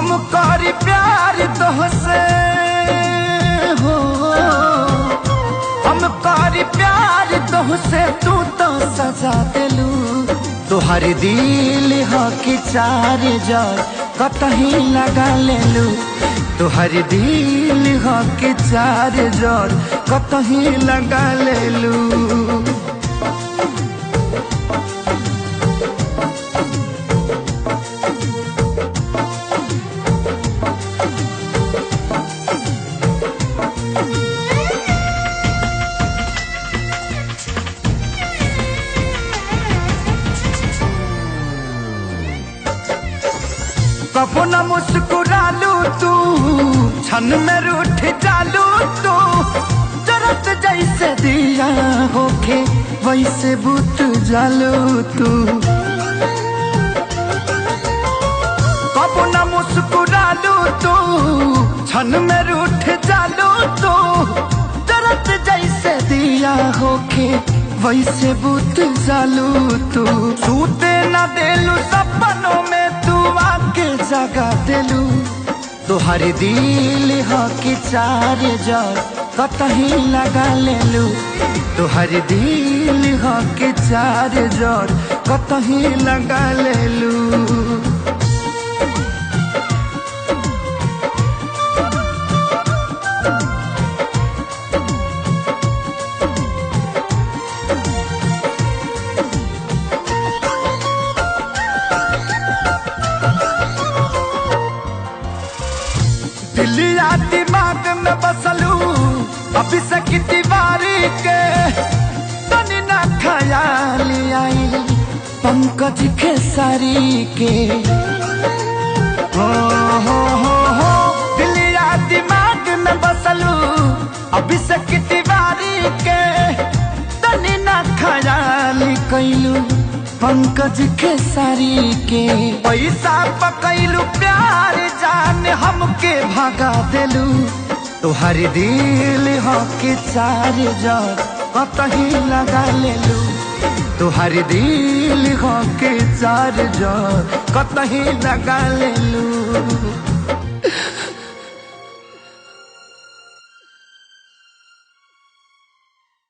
हम करी प्यार तोहसे हो, हम करी प्यार तोहसे, तू तो सजा दिलू। तुहार दिल हो कि चार जार कतही लगा लेलू। तुहार दिल हो कि चार जार कतही लगा लेलू। कबो न मुस्कुरालू तू, क्षण में रूठ जालू तू। जरत जैसे दिया होके वैसे बुत जालू तू। कबो न मुस्कुरालू तू, क्षण में रूठ जालू तू। जरत जैसे दिया होके वैसे बुत जालू तू। सूते न देलू सपनों में तू आके जगा दिलू। तुहार दिल हो कि चार जार कतही लगा लेलू। तुहार दिल हो कि चार जार कतही लगा लेलू। दिलिया दिमाग में बसलू अभी से की दीवारी के। तनी ना ख्याल आई पंकज खेसारी के। हो दिलिया दिमाग में बसलू अभी से की दीवारी के। तनी ना ख्याल कैलू पंकज खेसारी के। पैसा पकैलू प्यार जान हमके भगा दिलू। तुहार दिल हो कि चार जार कतही लगा लेलू। तुहार दिल हो कि चार जार कतही लगा लेलू।